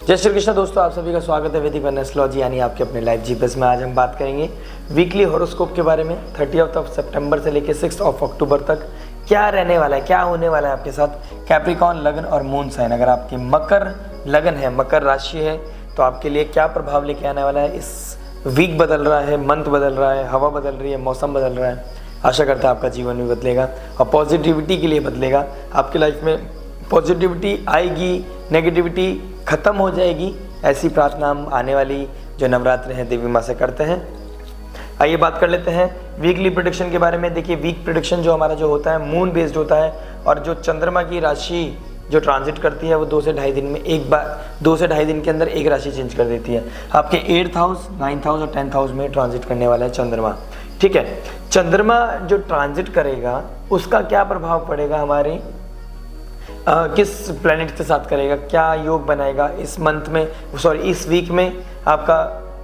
जय श्री कृष्ण दोस्तों, आप सभी का स्वागत है वैदिक एस्ट्रोलॉजी यानी आपके अपने लाइव जीपीएस में। आज हम बात करेंगे वीकली हॉरोस्कोप के बारे में। 30 सितंबर से लेकर 6 अक्टूबर तक क्या रहने वाला है, क्या होने वाला है आपके साथ। कैप्रिकॉर्न लगन और मून साइन, अगर आपकी मकर लगन है, मकर राशि है, तो आपके लिए क्या प्रभाव लेके आने वाला है। इस वीक बदल रहा है, मंथ बदल रहा है, हवा बदल रही है, मौसम बदल रहा है। आशा करता है आपका जीवन भी बदलेगा और पॉजिटिविटी के लिए बदलेगा। आपकी लाइफ में पॉजिटिविटी आएगी, नेगेटिविटी खत्म हो जाएगी, ऐसी प्रार्थना हम आने वाली जो नवरात्र हैं देवी माँ से करते हैं। आइए बात कर लेते हैं वीकली प्रेडिक्शन के बारे में। देखिए, वीक प्रेडिक्शन जो हमारा जो होता है मून बेस्ड होता है, और जो चंद्रमा की राशि जो ट्रांजिट करती है वो 2 से ढाई दिन में एक बार, 2 से ढाई दिन के अंदर एक राशि चेंज कर देती है। आपके 8th हाउस, 9th हाउस और 10th हाउस में ट्रांजिट करने वाला है चंद्रमा। ठीक है, चंद्रमा जो ट्रांजिट करेगा उसका क्या प्रभाव पड़ेगा हमारे किस प्लैनेट के साथ करेगा, क्या योग बनाएगा इस मंथ में, सॉरी इस वीक में। आपका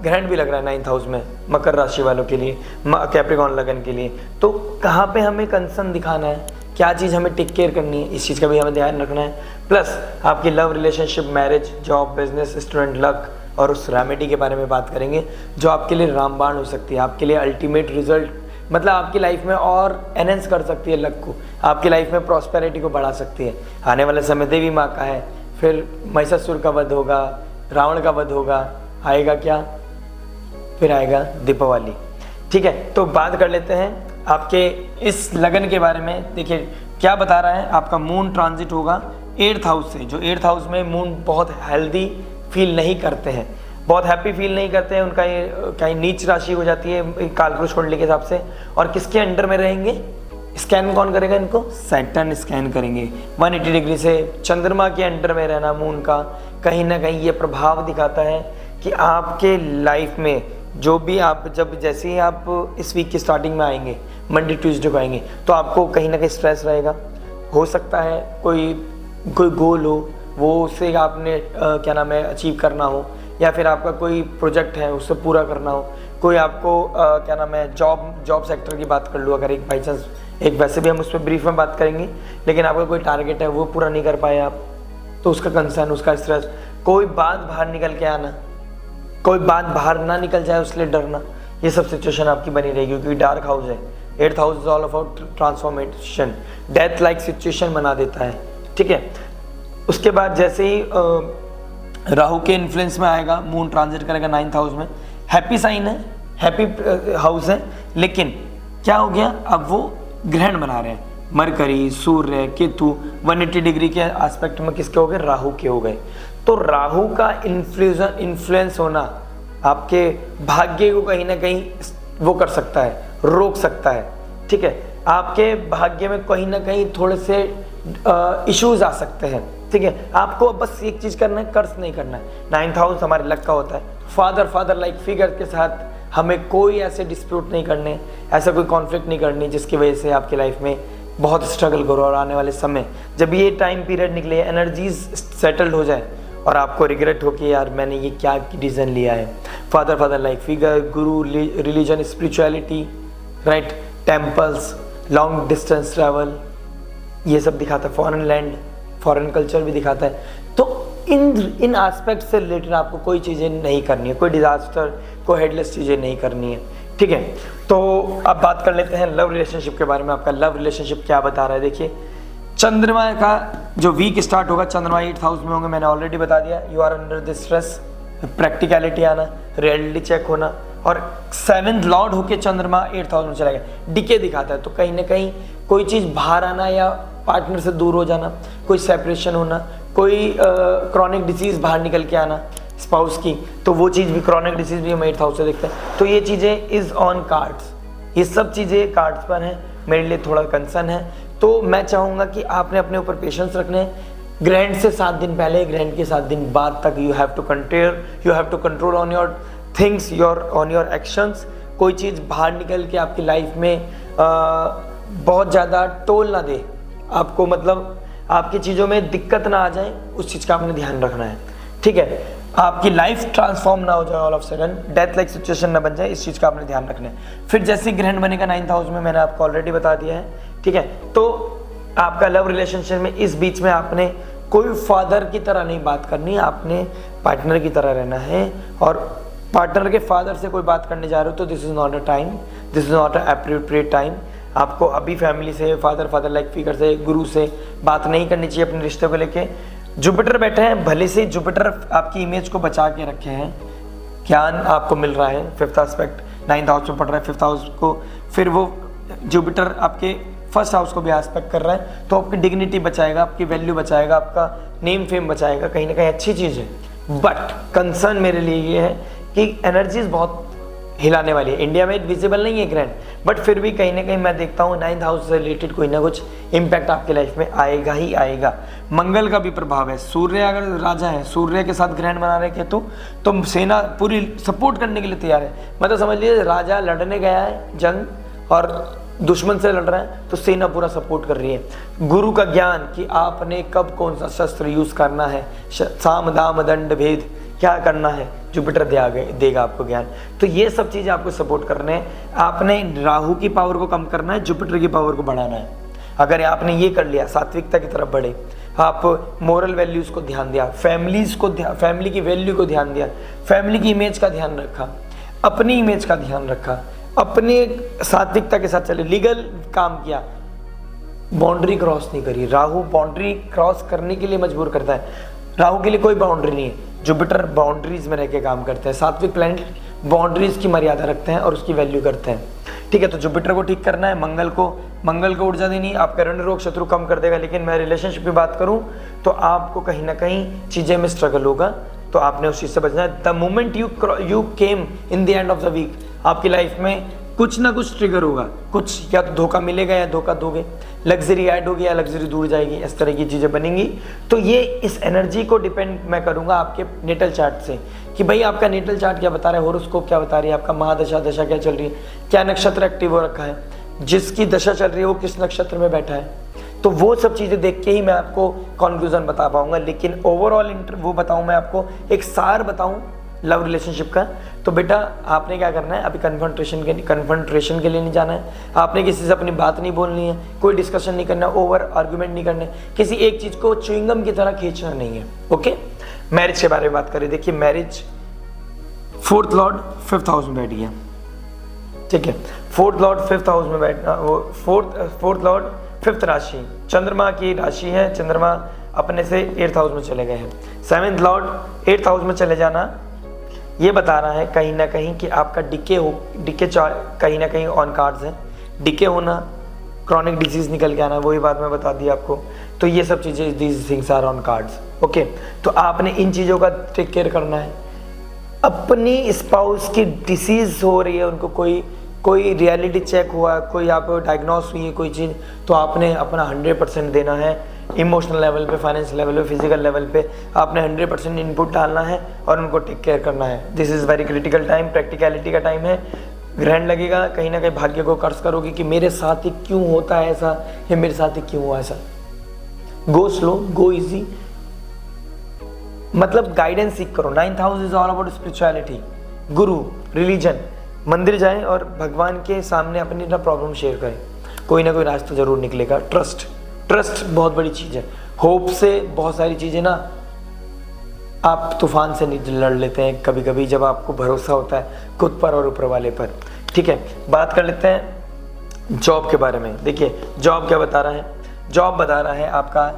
ग्रहण भी लग रहा है 9th हाउस में मकर राशि वालों के लिए, कैप्रिकॉर्न लगन के लिए। तो कहाँ पे हमें कंसर्न दिखाना है, क्या चीज़ हमें टेक केयर करनी है, इस चीज़ का भी हमें ध्यान रखना है। प्लस आपकी love, relationship, marriage, job, business, student, luck और उस रेमेडी के बारे में बात करेंगे जो आपके लिए रामबाण हो सकती है, आपके लिए अल्टीमेट रिजल्ट, मतलब आपकी लाइफ में और एनहेंस कर सकती है लक को, आपकी लाइफ में प्रॉस्पेरिटी को बढ़ा सकती है। आने वाले समय देवी माँ का है, फिर महिषासुर का वध होगा, रावण का वध होगा, आएगा क्या, फिर आएगा दीपावली। ठीक है, तो बात कर लेते हैं आपके इस लगन के बारे में। देखिए क्या बता रहा है, आपका मून ट्रांजिट होगा 8th हाउस से। जो 8th हाउस में मून बहुत हेल्दी फील नहीं करते हैं, बहुत हैप्पी फील नहीं करते हैं, उनका ये कहीं नीच राशि हो जाती है कालपुरुष कुंडली के हिसाब से। और किसके अंडर में रहेंगे, स्कैन कौन करेगा इनको, सैटर्न स्कैन करेंगे 180 डिग्री से। चंद्रमा के अंडर में रहना मून का कहीं ना कहीं ये प्रभाव दिखाता है कि आपके लाइफ में जो भी आप, जब जैसे ही आप इस वीक की स्टार्टिंग में आएंगे, मंडे ट्यूसडे को आएंगे, तो आपको कहीं ना कहीं स्ट्रेस रहेगा। हो सकता है कोई गोल हो, वो उससे आपने क्या नाम है अचीव करना हो, या फिर आपका कोई प्रोजेक्ट है उससे पूरा करना हो, कोई आपको क्या नाम है जॉब सेक्टर की बात कर लो, अगर एक बाई चांस, एक वैसे भी हम उस पर ब्रीफ में बात करेंगे, लेकिन आपका कोई टारगेट है वो पूरा नहीं कर पाए आप, तो उसका कंसर्न, उसका स्ट्रेस, कोई बात बाहर निकल के आना, कोई बात बाहर ना निकल जाए उसलिए डरना, ये सब सिचुएशन आपकी बनी रहेगी। क्योंकि डार्क हाउस है, 8th house is all about transformation, death like situation बना देता है। ठीक है, उसके बाद जैसे ही राहु के इन्फ्लुएंस में आएगा, मून ट्रांजिट करेगा 9th हाउस में। हैप्पी साइन है, हैप्पी हाउस है, लेकिन क्या हो गया, अब वो ग्रहण बना रहे हैं। मरकरी, सूर्य, केतु 180 डिग्री के एस्पेक्ट में किसके हो गए, राहु के हो गए। तो राहु का इन्फ्लुएंस होना आपके भाग्य को कहीं ना कहीं वो कर सकता है, रोक सकता है। ठीक है, आपके भाग्य में कहीं ना कहीं थोड़े से इश्यूज आ सकते हैं। ठीक है, आपको बस एक चीज करना है, कर्ज नहीं करना है। 9th हाउस हमारे लक का होता है, फादर लाइक फिगर के साथ हमें कोई ऐसे डिस्प्यूट नहीं करने, ऐसा कोई कॉन्फ्लिक्ट नहीं करनी जिसकी वजह से आपकी लाइफ में बहुत स्ट्रगल करो, और आने वाले समय जब ये टाइम पीरियड निकले, एनर्जीज सेटल्ड हो जाए और आपको रिग्रेट हो कि यार मैंने ये क्या डिसीजन लिया है। फादर लाइक फिगर, गुरु, religion, spirituality, right, temples, long distance travel, ये सब दिखाता है। फॉरेन लैंड, फॉरेन कल्चर भी दिखाता है। तो इन एस्पेक्ट से रिलेटेड आपको कोई चीज़ें नहीं करनी है, कोई डिजास्टर, कोई हेडलेस चीज़ें नहीं करनी है। ठीक है, तो अब बात कर लेते हैं लव रिलेशनशिप के बारे में। आपका लव रिलेशनशिप क्या बता रहा है, देखिए चंद्रमा का जो वीक स्टार्ट होगा, चंद्रमा 8th हाउस में होंगे, मैंने ऑलरेडी बता दिया। You are under the stress, practicality आना, रियलिटी चेक होना, और 7th लॉर्ड होके चंद्रमा 8th हाउस में चला गया, डिके दिखाता है। तो कहीं ना कहीं कोई चीज़ बाहर आना या पार्टनर से दूर हो जाना, कोई सेपरेशन होना, कोई क्रॉनिक डिसीज बाहर निकल के आना स्पाउस की, तो वो चीज़ भी, क्रॉनिक डिसीज भी हम 8th हाउस से देखते हैं। तो ये चीज़ें इज ऑन कार्ड्स, ये सब चीज़ें कार्ड्स पर हैं, मेरे लिए थोड़ा कंसर्न है। तो मैं चाहूँगा कि आपने अपने ऊपर पेशेंस रखने। ग्रहण से 7 दिन पहले, ग्रहण के 7 दिन बाद तक you have to control on your things, on your actions. कोई चीज़ बाहर निकल के आपकी लाइफ में बहुत ज़्यादा टोल ना दे आपको, मतलब आपकी चीज़ों में दिक्कत ना आ जाए, उस चीज़ का आपने ध्यान रखना है। ठीक है, आपकी लाइफ ट्रांसफॉर्म ना हो जाए all of sudden, death like situation ना बन जाए, इस चीज़ का आपने ध्यान रखना है। फिर जैसे ग्रहण बनेगा 9th हाउस में, मैंने आपको ऑलरेडी बता दिया है। ठीक है, तो आपका लव रिलेशनशिप में इस बीच में आपने कोई फादर की तरह नहीं बात करनी, आपने पार्टनर की तरह रहना है। और पार्टनर के फादर से कोई बात करने जा रहे हो तो this is not a time, this is not a appropriate time. आपको अभी फैमिली से, फादर लाइक फिगर से, गुरु से बात नहीं करनी चाहिए अपने रिश्ते को लेके। जुपिटर बैठे हैं, भले से जुपिटर आपकी इमेज को बचा के रखे हैं, ज्ञान आपको मिल रहा है, 5th एस्पेक्ट 9th हाउस में पढ़ रहा है, 5th हाउस को, फिर वो जुपिटर आपके 1st हाउस को भी एस्पेक्ट कर रहा है, तो आपकी डिग्निटी बचाएगा, आपकी वैल्यू बचाएगा, आपका नेम फेम बचाएगा, कहीं ना कहीं अच्छी चीज़ है। बट कंसर्न मेरे लिए ये है कि एनर्जीज बहुत हिलाने वाली है। इंडिया में विजिबल नहीं है ग्रैंड, बट फिर भी कहीं ना कहीं मैं देखता हूँ 9th हाउस से रिलेटेड कोई ना कुछ इम्पैक्ट आपके लाइफ में आएगा ही आएगा। मंगल का भी प्रभाव है, सूर्य अगर राजा है, सूर्य के साथ ग्रहण बना रहे केतु, तो सेना पूरी सपोर्ट करने के लिए तैयार है। मतलब समझ लीजिए राजा लड़ने गया है जंग और दुश्मन से लड़ रहा है, तो सेना पूरा सपोर्ट कर रही है। गुरु का ज्ञान कि आपने कब कौन सा शस्त्र यूज करना है, साम दाम दंड भेद क्या करना है, जुपिटर देगा आपको ज्ञान। तो ये सब चीज़ें आपको सपोर्ट करने हैं। आपने राहु की पावर को कम करना है, जुपिटर की पावर को बढ़ाना है। अगर आपने ये कर लिया, सात्विकता की तरफ बढ़े, आप मोरल वैल्यूज़ को ध्यान दिया, फैमिली की वैल्यू को ध्यान दिया, फैमिली की इमेज का ध्यान रखा, अपनी इमेज का ध्यान रखा, अपने सात्विकता के साथ चले, लीगल काम किया, बाउंड्री क्रॉस नहीं करी। राहु बाउंड्री क्रॉस करने के लिए मजबूर करता है, राहु के लिए कोई बाउंड्री नहीं है। जुपिटर बाउंड्रीज में रह के काम करते हैं, सात्विक प्लैनेट बाउंड्रीज की मर्यादा रखते हैं और उसकी वैल्यू करते हैं। ठीक है, तो जुपिटर को ठीक करना है, मंगल को ऊर्जा देनी है, आपका ऋण रोग शत्रु कम कर देगा। लेकिन मैं रिलेशनशिप की बात करूं तो आपको कहीं ना कहीं चीज़ें में स्ट्रगल होगा, तो आपने उस चीज़ से बचना है। The moment you came in the end of the week, आपकी लाइफ में कुछ ना कुछ ट्रिगर होगा, कुछ या तो धोखा मिलेगा या धोखा दोगे, लग्जरी ऐड होगी या लग्जरी दूर जाएगी, इस तरह की चीज़ें बनेंगी। तो ये इस एनर्जी को डिपेंड मैं करूँगा आपके नेटल चार्ट से कि भाई आपका नेटल चार्ट क्या बता रहा है, होरोस्कोप क्या बता रही है, आपका महादशा दशा क्या चल रही है, क्या नक्षत्र एक्टिव हो रखा है, जिसकी दशा चल रही है वो किस नक्षत्र में बैठा है। तो वो सब चीज़ें देख के ही मैं आपको कंक्लूजन बता पाऊंगा। लेकिन ओवरऑल वो बताऊँ, मैं आपको एक सार बताऊँ लव रिलेशनशिप का, तो बेटा आपने क्या करना है, अभी कन्फ्रंट्रेशन के लिए नहीं जाना है, आपने किसी से अपनी बात नहीं बोलनी है, कोई डिस्कशन नहीं करना, ओवर आर्गुमेंट नहीं करने, किसी एक चीज़ को च्युइंगम की तरह खींचना नहीं है। ओके, मैरिज के बारे में बात करें। देखिए marriage 4th Lord 5th house में बैठ गया, ठीक है, 4th लॉर्ड 5th हाउस में बैठना, वो 4th लॉर्ड 5th राशि चंद्रमा की राशि है, चंद्रमा अपने से 8th हाउस में चले गए हैं। 7th लॉर्ड 8th हाउस में चले जाना ये बता रहा है कहीं ना कहीं कि आपका डिके कहीं ना कहीं ऑन कार्ड्स है, डिके होना, क्रॉनिक डिजीज निकल के आना, वही बात मैं बता दी आपको। तो ये सब चीज़ें, these things are on cards. Okay, तो आपने इन चीज़ों का टेक केयर करना है। अपनी स्पाउस की डिसीज हो रही है, उनको कोई रियलिटी चेक हुआ, कोई आप डायग्नोस हुई है कोई चीज़, तो आपने अपना 100% देना है। इमोशनल लेवल पे, फाइनेंशियल लेवल पे, फिजिकल लेवल पे आपने 100% इनपुट डालना है और उनको टेक केयर करना है। This is very critical time, practicality का टाइम है। ग्रहण लगेगा, कहीं ना कहीं भाग्य को कर्ज करोगे कि मेरे साथ ही क्यों होता है ऐसा, या मेरे साथ ही क्यों हुआ ऐसा। गो स्लो, गो इजी, मतलब गाइडेंस सीख करो। 9th house is all about spirituality, Guru, religion. मंदिर जाएं और भगवान के सामने अपनी ना प्रॉब्लम शेयर करें, कोई ना कोई रास्ता जरूर निकलेगा। ट्रस्ट बहुत बड़ी चीज़ है। होप से बहुत सारी चीज़ें ना आप तूफान से लड़ लेते हैं कभी कभी, जब आपको भरोसा होता है खुद पर और ऊपर वाले पर। ठीक है, बात कर लेते हैं जॉब के बारे में। देखिए जॉब क्या बता रहा है, जॉब बता रहा है आपका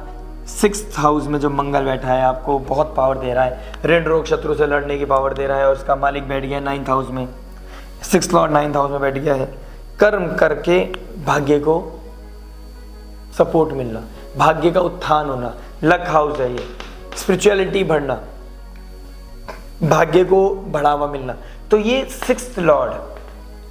6th हाउस में जो मंगल बैठा है आपको बहुत पावर दे रहा है, ऋण रोग शत्रु से लड़ने की पावर दे रहा है, और उसका मालिक बैठ गया 9th हाउस में, 6th लॉर्ड 9th हाउस में बैठ गया है। कर्म करके भाग्य को सपोर्ट मिलना, भाग्य का उत्थान होना, लक हाउस है ये, स्पिरिचुअलिटी बढ़ना, भाग्य को बढ़ावा मिलना। तो ये 6th लॉर्ड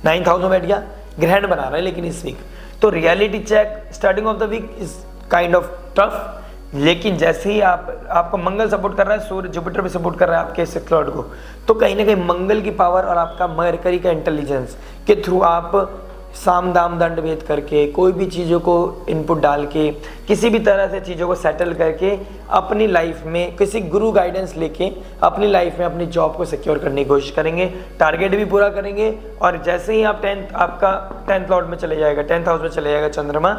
9th हाउस में बैठ गया, ग्रहण बना रहा है लेकिन इस वीक। तो reality check starting of the week is kind of tough, लेकिन जैसे ही आपको मंगल सपोर्ट कर रहा है, सूर्य जुपिटर भी सपोर्ट कर रहा है आपके 6th लॉर्ड को, तो कहीं ना कहीं मंगल की पावर और आपका मरकरी का इंटेलिजेंस के थ्रू आप साम दाम दंड भेद करके, कोई भी चीज़ों को इनपुट डाल के, किसी भी तरह से चीज़ों को सेटल करके अपनी लाइफ में किसी गुरु गाइडेंस लेके अपनी लाइफ में अपनी जॉब को सिक्योर करने की कोशिश करेंगे, टारगेट भी पूरा करेंगे। और जैसे ही आप आपका 10th लॉर्ड में चले जाएगा, 10th हाउस में चले जाएगा चंद्रमा,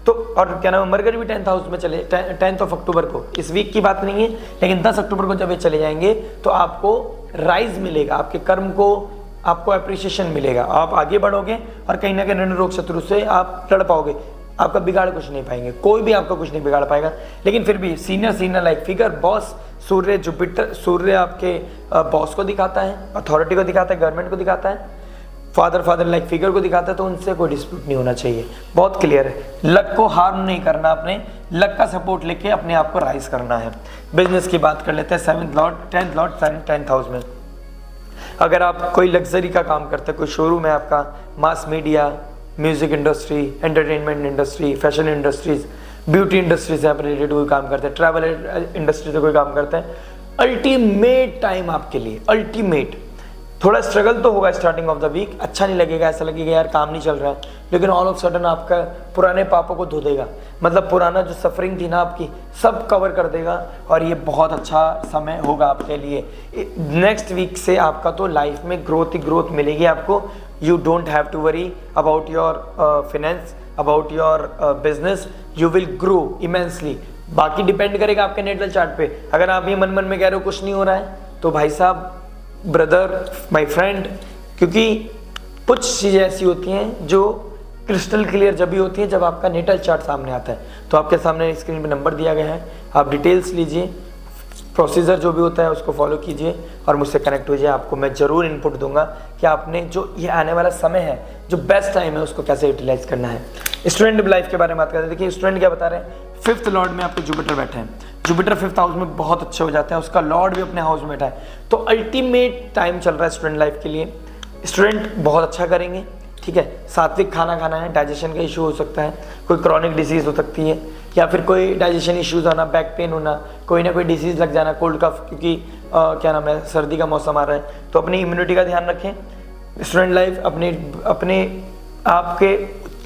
तो और क्या नाम है, मरकरी भी 10th हाउस में चले, 10th ऑफ अक्टूबर को, इस वीक की बात नहीं है, लेकिन 10 अक्टूबर को जब ये चले जाएंगे तो आपको राइज मिलेगा, आपके कर्म को आपको अप्रिसिएशन मिलेगा, आप आगे बढ़ोगे और कहीं ना कहीं ऋण रोग शत्रु से आप लड़ पाओगे, आपका बिगाड़ कुछ नहीं पाएंगे, कोई भी आपका कुछ नहीं बिगाड़ पाएगा। लेकिन फिर भी सीनियर लाइक फिगर, बॉस, सूर्य जुपिटर, सूर्य आपके बॉस को दिखाता है, अथॉरिटी को दिखाता है, गवर्नमेंट को दिखाता है, फादर लाइक फिगर को दिखाता है, तो उनसे कोई डिस्प्यूट नहीं होना चाहिए। बहुत क्लियर है, लक को हार्म नहीं करना, अपने लक का सपोर्ट लेके अपने आप को राइज करना है। बिजनेस की बात कर लेते हैं, 7th Lord 10th Lord 10th house में। अगर आप कोई लग्जरी का काम करते हैं, कोई शोरूम है आपका, mass media, music industry, entertainment industry, fashion industries, beauty industry से आप रिलेटेड कोई काम करते हैं, ट्रैवल इंडस्ट्री से कोई काम करते हैं, अल्टीमेट टाइम आपके लिए, अल्टीमेट। थोड़ा स्ट्रगल तो होगा स्टार्टिंग ऑफ द वीक, अच्छा नहीं लगेगा, ऐसा लगेगा यार काम नहीं चल रहा है, लेकिन ऑल ऑफ सडन आपका पुराने पापों को धो देगा, मतलब पुराना जो सफरिंग थी ना आपकी, सब कवर कर देगा, और ये बहुत अच्छा समय होगा आपके लिए। नेक्स्ट वीक से आपका तो लाइफ में ग्रोथ ही ग्रोथ मिलेगी आपको। You don't have to worry about your finance, about your business, you will grow immensely. बाकी डिपेंड करेगा आपके नेटल चार्ट पे। अगर आप ये मन में कह रहे हो कुछ नहीं हो रहा है, तो भाई साहब, ब्रदर, माय फ्रेंड, क्योंकि कुछ चीज़ें ऐसी होती हैं जो क्रिस्टल क्लियर जब भी होती है जब आपका नेटल चार्ट सामने आता है। तो आपके सामने स्क्रीन पे नंबर दिया गया है, आप डिटेल्स लीजिए, प्रोसीजर जो भी होता है उसको फॉलो कीजिए और मुझसे कनेक्ट कीजिए। आपको मैं ज़रूर इनपुट दूंगा कि आपने जो ये आने वाला समय है, जो बेस्ट टाइम है, उसको कैसे यूटिलाइज करना है। स्टूडेंट लाइफ के बारे में बात करते हैं। देखिए स्टूडेंट क्या बता रहे हैं, 5th लॉर्ड में आपके जुपिटर बैठे हैं, जुपिटर 5th हाउस में बहुत अच्छे हो जाते हैं, उसका लॉर्ड भी अपने हाउस में बैठा है, तो अल्टीमेट टाइम चल रहा है स्टूडेंट लाइफ के लिए। स्टूडेंट बहुत अच्छा करेंगे, ठीक है। सात्विक खाना खाना है, डाइजेशन का इशू हो सकता है, कोई क्रॉनिक डिजीज हो सकती है, या फिर कोई डाइजेशन इश्यूज आना, बैक पेन होना, कोई ना कोई डिजीज लग जाना, कोल्ड कफ, क्योंकि क्या नाम है, सर्दी का मौसम आ रहा है, तो अपनी इम्यूनिटी का ध्यान रखें। स्टूडेंट लाइफ अपने आपके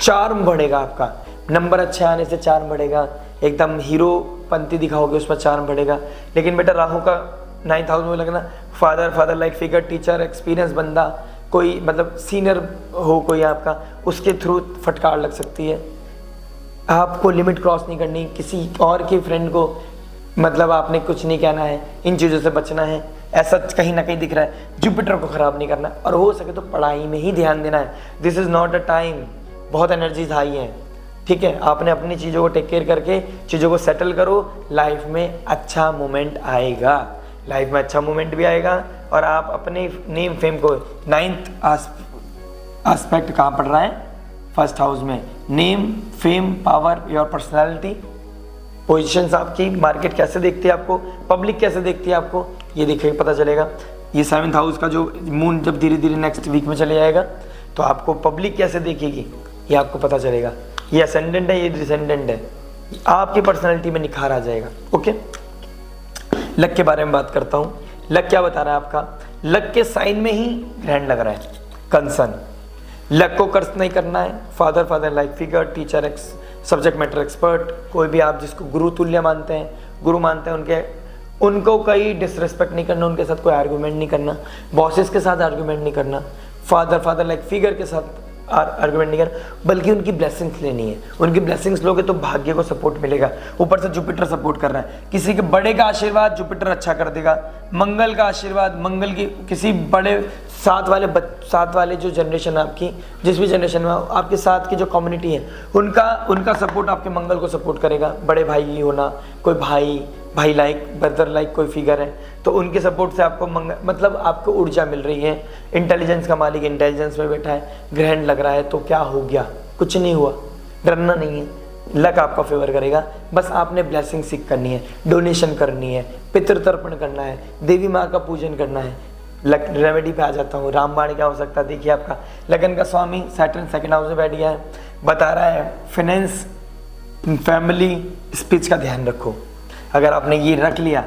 चार्म बढ़ेगा, आपका नंबर अच्छे आने से चार्म बढ़ेगा, एकदम हीरो पंथी दिखाओगे उसमें चार्म बढ़ेगा। लेकिन बेटा राहु का 9th हाउस में लगना, father like figure, teacher, experience बंदा, कोई मतलब सीनियर हो कोई आपका, उसके थ्रू फटकार लग सकती है। आपको लिमिट क्रॉस नहीं करनी, किसी और के फ्रेंड को मतलब आपने कुछ नहीं कहना है, इन चीज़ों से बचना है, ऐसा कहीं ना कहीं दिख रहा है। जुपिटर को ख़राब नहीं करना, और हो सके तो पढ़ाई में ही ध्यान देना है। This is not a time, बहुत एनर्जीज हाई हैं, ठीक है। आपने अपनी चीज़ों को टेक केयर करके चीज़ों को सेटल करो, लाइफ में अच्छा मोमेंट आएगा, लाइफ में अच्छा मोमेंट भी आएगा, और आप अपने नेम फेम को 9th एस्पेक्ट कहाँ पढ़ रहा है, 1st हाउस में। Name, fame, power, your personality, positions आपकी, मार्केट कैसे देखती है आपको, पब्लिक कैसे देखती है आपको, ये देखिए पता चलेगा। ये 7th हाउस का जो मून जब धीरे धीरे नेक्स्ट वीक में चले जाएगा, तो आपको पब्लिक कैसे देखेगी ये आपको पता चलेगा। ये असेंडेंट है, ये डिसेंडेंट है, आपकी पर्सनैलिटी में निखार आ जाएगा। ओके, लक के बारे में बात करता हूँ। लक क्या बता रहा है आपका, लक के साइन में ही ग्रहण लग रहा है कंसर्न। लक को कर्ज नहीं करना है। Father like figure, teacher, subject matter expert, कोई भी आप जिसको गुरु तुल्य मानते हैं, गुरु मानते हैं, उनको कहीं डिसरिस्पेक्ट नहीं करना, उनके साथ कोई आर्गूमेंट नहीं करना, बॉसेस के साथ आर्गूमेंट नहीं करना, फादर लाइक फिगर के साथ आर्गुमेंट नहीं करना, बल्कि उनकी ब्लेसिंग्स लेनी है। उनकी ब्लेसिंग्स लोगे तो भाग्य को सपोर्ट मिलेगा। ऊपर से जुपिटर सपोर्ट कर रहा है, किसी के बड़े का आशीर्वाद जुपिटर अच्छा कर देगा, मंगल का आशीर्वाद, मंगल की किसी बड़े साथ वाले जो जनरेशन आपकी, जिस भी जनरेशन में आपके साथ की जो कम्युनिटी है, उनका सपोर्ट आपके मंगल को सपोर्ट करेगा। बड़े भाई होना, कोई भाई लाइक, ब्रदर लाइक कोई फिगर है, तो उनके सपोर्ट से आपको मतलब आपको ऊर्जा मिल रही है। इंटेलिजेंस का मालिक इंटेलिजेंस में बैठा है, ग्रहण लग रहा है, तो क्या हो गया, कुछ नहीं हुआ, डरना नहीं है, लक आपका फेवर करेगा। बस आपने ब्लेसिंग सीख करनी है, डोनेशन करनी है, पितृतर्पण करना है, देवी माँ का पूजन करना है। लक रेमेडी पे आ जाता हूँ। रामबाण क्या हो सकता है, देखिए आपका लगन का स्वामी सैटर्न 2nd हाउस में बैठ गया है, बता रहा है फाइनेंस, फैमिली, स्पीच का ध्यान रखो। अगर आपने ये रख लिया,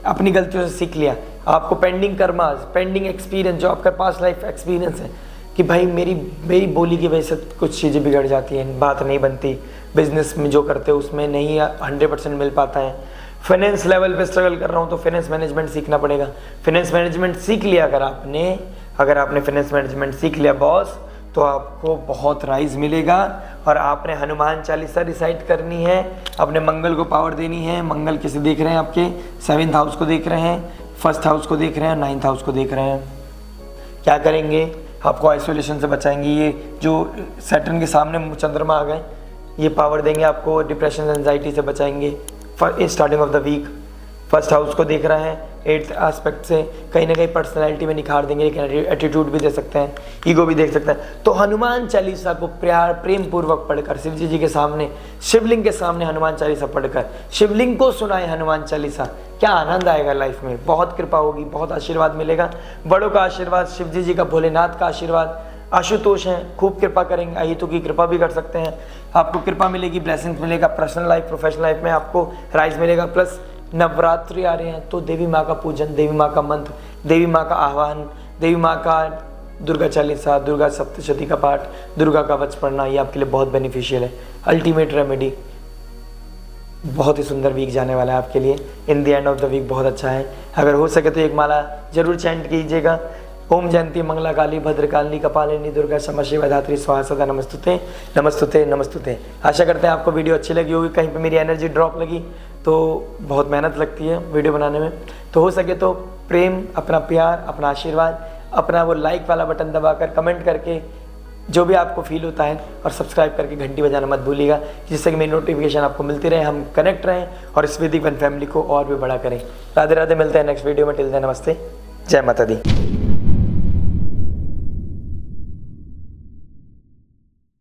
अपनी गलतियों से सीख लिया, आपको पेंडिंग कर्मास, पेंडिंग एक्सपीरियंस, जो आपका पास लाइफ एक्सपीरियंस है कि भाई मेरी बोली की वजह से कुछ चीज़ें बिगड़ जाती हैं, बात नहीं बनती, बिजनेस में जो करते हो उसमें नहीं 100% मिल पाता है, फाइनेंस लेवल पे स्ट्रगल कर रहा हूँ, तो फाइनेंस मैनेजमेंट सीखना पड़ेगा। फाइनेंस मैनेजमेंट सीख लिया अगर आपने फाइनेंस मैनेजमेंट सीख लिया बॉस, तो आपको बहुत राइज मिलेगा। और आपने हनुमान चालीसा रिसाइट करनी है, अपने मंगल को पावर देनी है। मंगल किसे देख रहे हैं? आपके 7th हाउस को देख रहे हैं, 1st हाउस को देख रहे हैं, 9th हाउस को देख रहे हैं। क्या करेंगे? आपको आइसोलेशन से बचाएंगे। ये जो सैटर्न के सामने चंद्रमा आ गए, ये पावर देंगे आपको, डिप्रेशन एंजाइटी से बचाएंगे। Starting of the week 1st house को देख रहा है, 8th एस्पेक्ट से कहीं ना कहीं पर्सनैलिटी में निखार देंगे, लेकिन एटीट्यूड भी दे सकते हैं, ईगो भी देख सकते हैं। तो हनुमान चालीसा को प्यार प्रेम पूर्वक पढ़कर शिव जी के सामने, शिवलिंग के सामने हनुमान चालीसा पढ़कर शिवलिंग को सुनाए हनुमान चालीसा, क्या आनंद आएगा लाइफ में। बहुत कृपा होगी, बहुत आशीर्वाद मिलेगा, बड़ों का आशीर्वाद, शिव जी का, भोलेनाथ का आशीर्वाद। आशुतोष हैं, खूब कृपा करेंगे, अहितु की कृपा भी कर सकते हैं। आपको कृपा मिलेगी, ब्लेसिंग्स मिलेगा, पर्सनल लाइफ प्रोफेशनल लाइफ में आपको राइज मिलेगा। प्लस नवरात्रि आ रहे हैं तो देवी माँ का पूजन, देवी माँ का मंत्र, देवी माँ का आह्वान, देवी माँ का दुर्गा चालीसा, दुर्गा सप्तशती का पाठ, दुर्गा का वच पढ़ना, ये आपके लिए बहुत बेनिफिशियल है। Ultimate remedy. बहुत ही सुंदर वीक जाने वाला है आपके लिए। In the end of the week बहुत अच्छा है। अगर हो सके तो एक माला जरूर चैंट कीजिएगा। ओम जयंती मंगला काली भद्रकालिनी कपालिनी दुर्गा क्षमा शिवा धात्री स्वाहा सदा नमस्तुते नमस्तुते नमस्तुते। आशा करते हैं आपको वीडियो अच्छी लगी होगी। कहीं पे मेरी एनर्जी ड्रॉप लगी तो बहुत मेहनत लगती है वीडियो बनाने में, तो हो सके तो प्रेम, अपना प्यार, अपना आशीर्वाद, अपना वो लाइक वाला बटन दबाकर कमेंट करके जो भी आपको फील होता है, और सब्सक्राइब करके घंटी बजाना मत भूलिएगा, जिससे कि मेरी नोटिफिकेशन आपको मिलती रहे, हम कनेक्ट रहें और इस वैदिक वन फैमिली को और भी बड़ा करें। राधे राधे, मिलते हैं नेक्स्ट वीडियो में। टिल देन नमस्ते, जय माता दी।